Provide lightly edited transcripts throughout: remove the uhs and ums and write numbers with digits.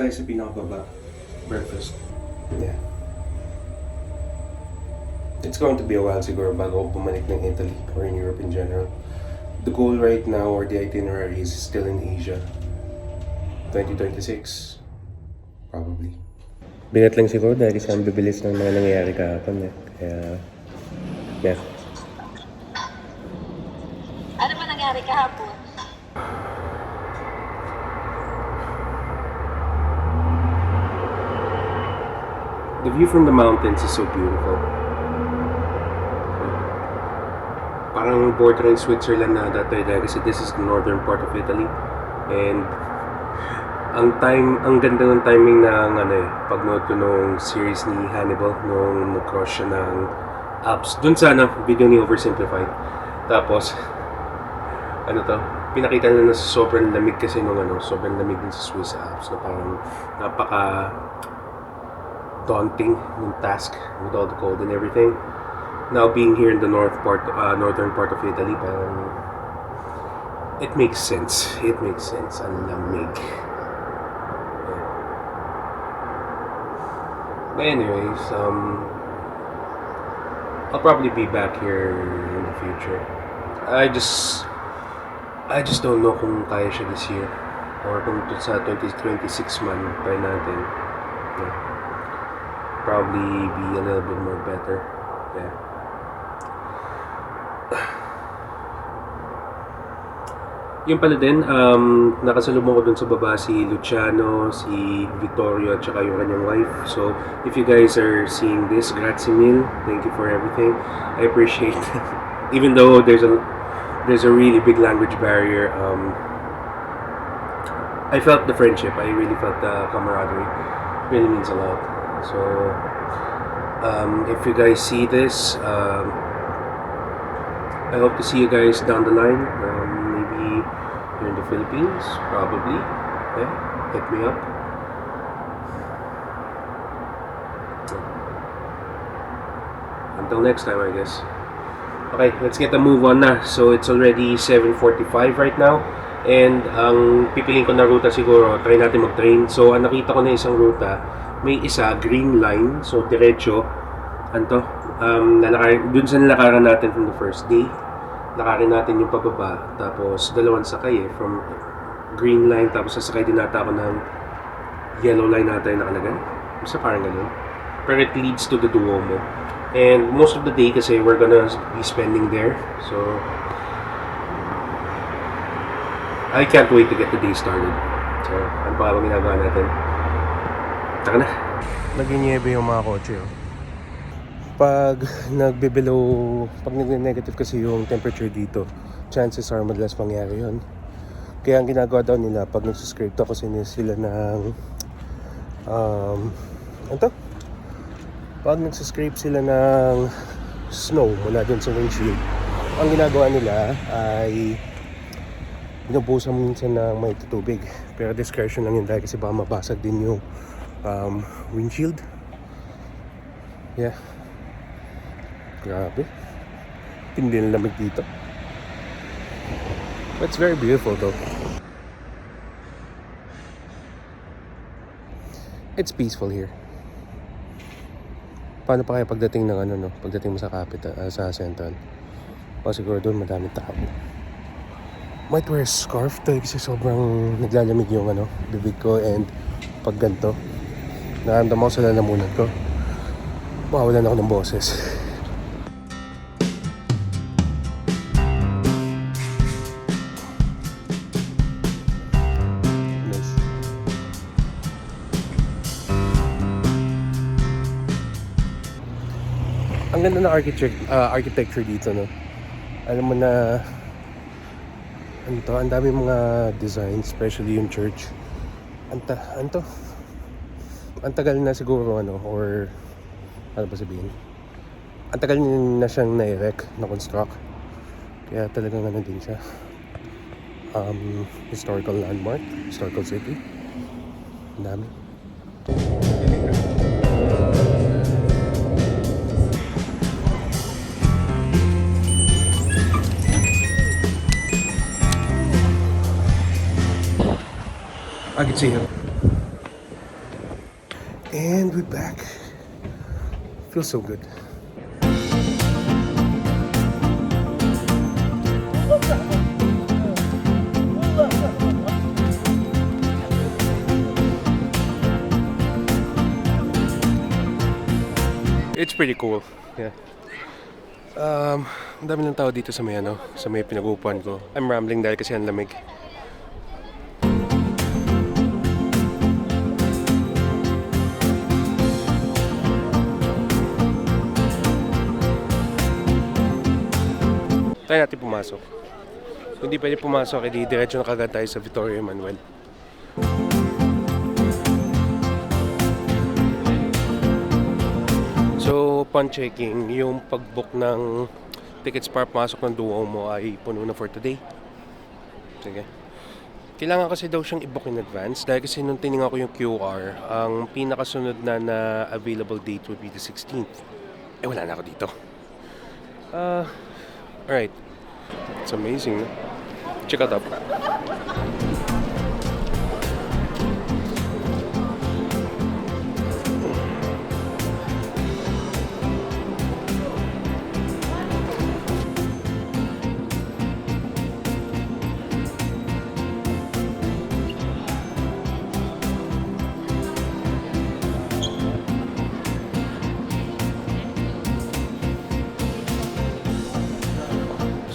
tayo sa pinakababa. Breakfast. Yeah. It's going to be a while siguro bago ako bumalik ng Italy or in Europe in general. The goal right now or the itinerary is still in Asia. 2026. Probably. Binat lang siguro dahil kasi ang bibilis ng mga nangyayari kahapon eh. Kaya, yeah. Ano ba nangyari kahapon? The view from the mountains is so beautiful. Parang bordering Switzerland na dati dahil kasi this is the northern part of Italy. And ang ganda ng timing ng pagnood ko nung series ni Hannibal nung nag-cross siya ng Alps. Dun sa video ni Oversimplified. Tapos pinakita na sobrang lamig kasi nung sobrang lamig din sa Swiss Alps na parang napaka daunting yung task with all the cold and everything. Now being here in the northern part of Italy, parang it makes sense. It makes sense. Ang lamig. But anyways, I'll probably be back here in the future. I just don't know kung kaya siya this year or kung sa 2026 man try natin. Yeah. Probably be a little bit more better. Yeah. Yung pala din, nakasalubong ko dun sa baba si Luciano, si Vittorio at saka yung kanyang wife. So, if you guys are seeing this, grazie mille. Thank you for everything. I appreciate it. Even though there's a really big language barrier, I felt the friendship. I really felt the camaraderie. It really means a lot. So, if you guys see this, I hope to see you guys down the line. Maybe here in the Philippines, probably. Yeah, hit me up. Until next time, I guess. Okay, let's get a move on na. So, it's already 7:45 right now. And ang pipiliin ko na ruta siguro, try natin mag-train. So, ang nakita ko na isang ruta, may isa, green line. So, diretso. Dun sa nilakaran natin from the first day. Lakarin natin yung pababa. Tapos, dalawang sakay from green line. Tapos, sasakay din nata ako ng yellow line natin nakalagay. Basta parang ganun. Pero it leads to the Duomo. And most of the day kasi we're gonna be spending there. So, I can't wait to get the day started. So, ano pa bang ginagawa natin? Taka na. Nag-inyebe yung mga kotse, oh. Pag nag-negative kasi yung temperature dito, chances are madalas mangyari yun. Kaya ang ginagawa daw nila, pag nagsiscrape to kasi sila ng pag nagsiscrape sila ng snow mula dun sa windshield, ang ginagawa nila ay binubusan minsan ng may tubig. Pero discretion lang yun dahil kasi baka mabasag din yung windshield. Yeah. Grabe. Tindi na lamig dito. But it's very beautiful though. It's peaceful here. Paano pa kaya pagdating ng pagdating mo sa capital, sa central? O siguro doon madaming tao. Might wear a scarf dahil kasi sobrang naglalamig yung bibig ko, and pag ganito naramdaman ko sa lalamunan ko, mawawalan ako ng boses. Nice. Ang ganda ng architecture dito, no? Alam mo na ang dami mga designs, especially yung church. Ang tagal na siguro or ano ba sabihin? Ang tagal na siyang na-erect, na-construct. Kaya talagang din siya. Historical landmark, historical city. Ang dami. I can see him. And we're back. Feels so good. It's pretty cool. Yeah. Ang dami ng tao dito sa may pinag-uupuan ko. I'm rambling dahil kasi ang lamig. Try natin pumasok. Kung hindi pwede pumasok, edi diretso na kagad tayo sa Vittorio Emanuel. So, upon checking, yung pag-book ng tickets para pumasok ng Duomo ay puno na for today. Sige. Kailangan kasi daw siyang i-book in advance dahil kasi nung tinignan ko yung QR, ang pinakasunod na available date would be the 16th. Eh, wala na ako dito. Alright. It's amazing. Check it out.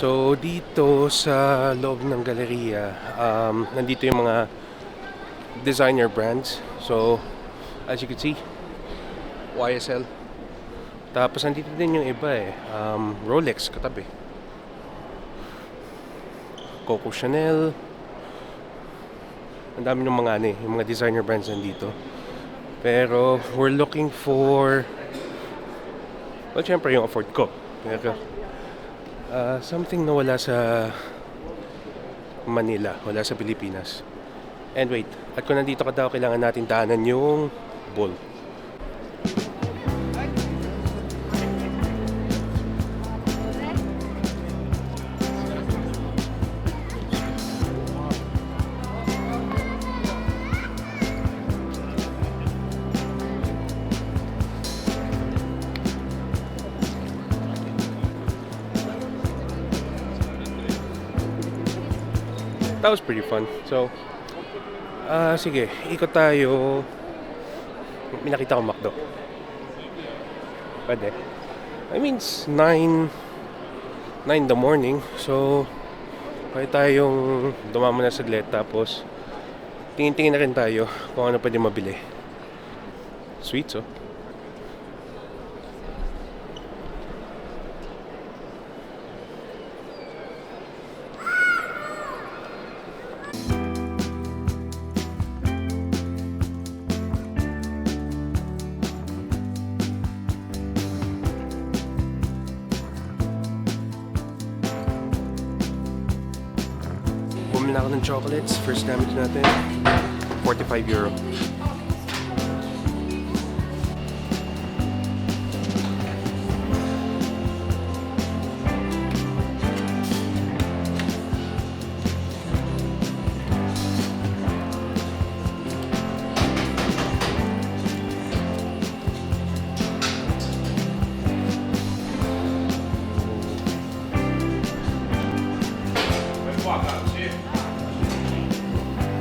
So, dito sa loob ng galeriya, nandito yung mga designer brands. So, as you can see, YSL. Tapos, nandito din yung iba Rolex, katabi. Coco Chanel. Ang dami ng mga yung mga designer brands nandito. Pero, we're looking for, well, syempre yung afford ko. Pero, something na wala sa Manila, wala sa Pilipinas. And wait, at kung nandito ka daw, kailangan natin daanan yung Bull. That was pretty fun. So, sige, ikot tayo. May nakita ko McDo. Pwede. I mean, it's 9 in the morning. So, pwede tayong dumama na saglit. Tapos, tingin-tingin na rin tayo kung ano pwede mabili. Sweets, oh. Bumili na ako ng chocolates. First damage natin, €45.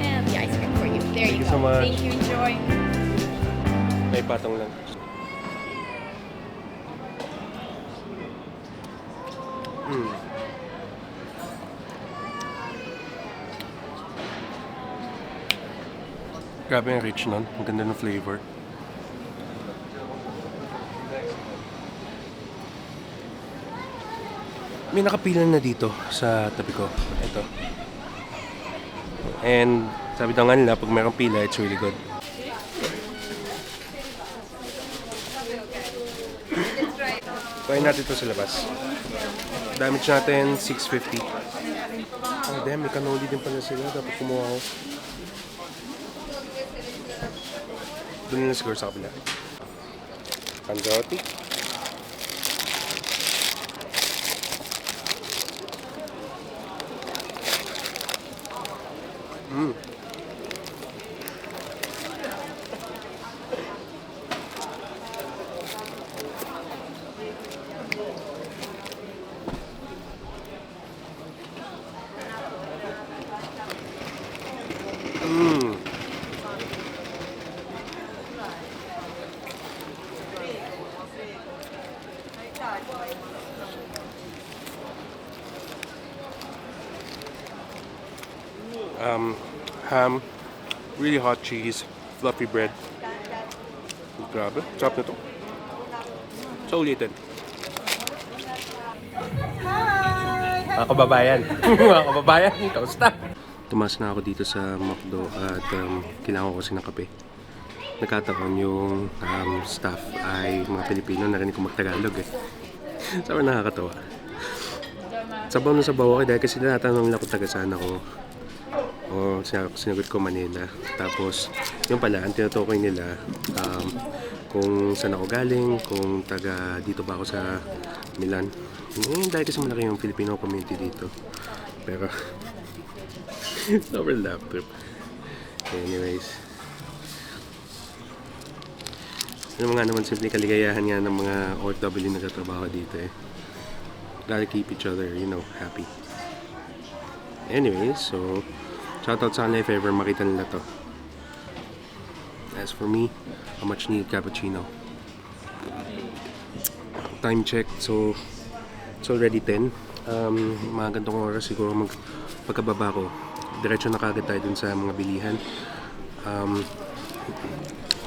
And the ice cream for you. There Thank you you go. so much. Thank you. Enjoy. May patong lang. Grabe yung rich nun. Ang ganda ng flavor. May nakapila na dito sa tabi ko. Ito. And sabi daw nga nila, pag mayroong pila, it's really good. Kain natin ito sa labas. Damage natin, $6.50. Oh damn, may cannoli din pala sila. Dapat kumuha ako. Doon na siguro sa kabila. Panzotti. Ham, really hot cheese, fluffy bread. Grabe, sarap na to. So ulitin. Mga kababayan. Mga kababayan, kamusta? Tumas na ako dito sa McDo at kailangan ko kasi ng kape. Nagkataon yung staff ay mga Pilipino, narinig ko mag-Tagalog eh. Sobrang nakakatawa. Sabaw na sabaw ako dahil kasi tinatanong nila kung taga saan ako. O sinagot ko Manila. Tapos yung pala, ang tinutukoy nila kung saan ako galing, kung taga dito ba ako sa Milan. Dahil kasi malaki yung Filipino community dito. Pero sobrang laugh trip. Anyways, ano nga naman simple kaligayahan nga ng mga OFW na nagtatrabaho dito eh. Gotta keep each other, you know, happy. Anyways, so shoutout sa kanila if ever makita nila to. As for me, a much needed cappuccino. Time check, so it's already 10. Mga gantong oras siguro pagkababa ko, diretso na kagad tayo dun sa mga bilihan.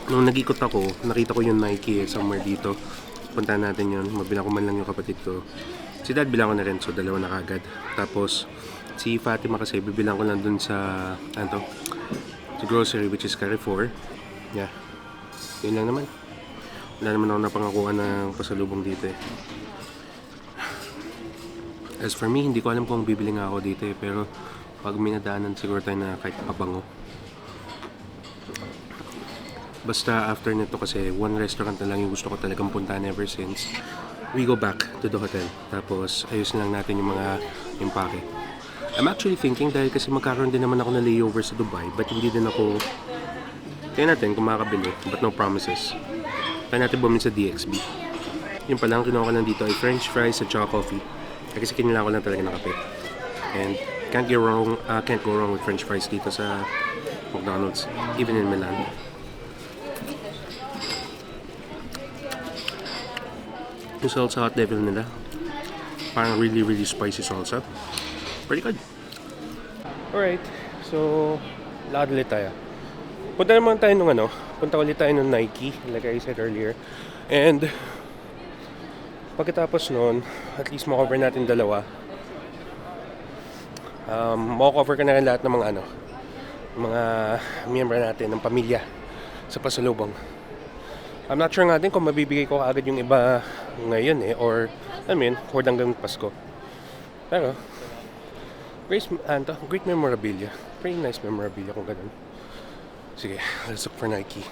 Nung nag-ikot ako, nakita ko yung Nike somewhere dito. Puntahan natin yun. Mabilang ko man lang yung kapatid ko. Si dad bilang ko na rin, so dalawa na kagad. Tapos, si Fatima kasi bibilang ko lang dun sa, sa grocery, which is Carrefour. Yeah. Yun lang naman. Wala naman ako napangakuha ng pasalubong dito eh. As for me, hindi ko alam kung bibili nga ako dito eh. Pero, pag minadaanan siguro tayo na kahit pabango. Basta after nito kasi one restaurant na lang yung gusto ko talagang puntahan ever since we go back to the hotel. Tapos ayusin lang natin yung mga impake. I'm actually thinking dahil kasi magkakaroon din naman ako na layover sa Dubai, but hindi din ako tingnan natin kung makakabili, but no promises. Kaya natin bumili sa DXB. Yung pala ang kinuha ko lang dito ay french fries at saka coffee. Kasi kinilangan ko lang talaga ng kape. And can't go wrong with french fries dito sa McDonald's, even in Milan. Yung salsa hot level nila, parang really spicy salsa. Pretty good. Alright, so lakad ulit tayo. Punta naman tayo punta ulit tayo nung Nike, like I said earlier. And pagkatapos nun, at least makover natin dalawa. Makover ka na rin lahat ng mga miyembro natin ng pamilya sa pasalubong. I'm not sure nga din kung mabibigay ko agad yung iba ngayon eh, or or hanggang Pasko. Pero great memorabilia. Pretty nice memorabilia kung ganun. Sige, let's look for Nike.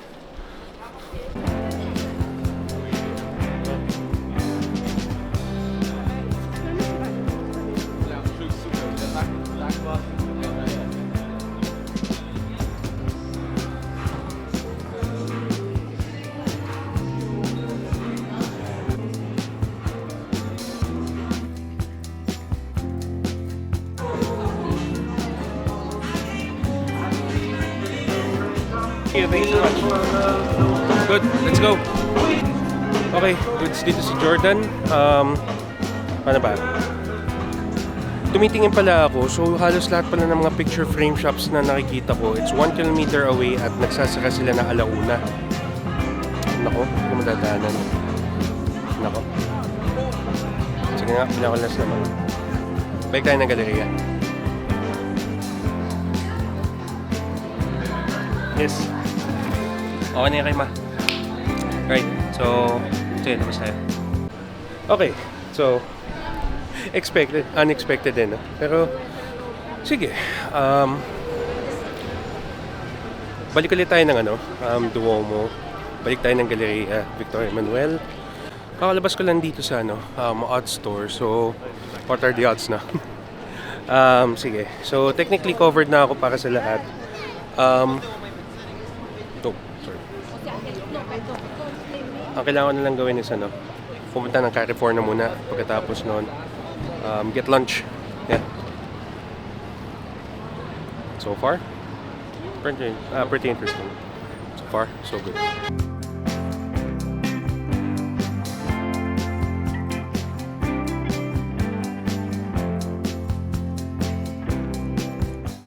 Yeah, thank you so much. Good, let's go. Okay, goods dito si Jordan. Paano ba? Tumitingin pala ako, so halos lahat pala ng mga picture frame shops na nakikita ko, it's 1 kilometer away at nagsasaka sila na alauna. Nako, hindi madadaanan. Nako. Sige nga, pinakulas naman. Balik tayo ng galeriya. Yes. Okay na yan kay Ma. Right, so tapos tayo. Okay, so unexpected din, no? Pero sige, balik ulit tayo ng Duomo. Balik tayo ng Galleria Victor Emmanuel. Kakalabas ko lang dito sa odd store. So what are the odds na? Sige, so technically covered na ako para sa lahat. Ang kailangan na lang gawin is pumunta ng Carrefour na muna. Pagkatapos noon, get lunch. Yeah. So far, pretty interesting. So far, so good.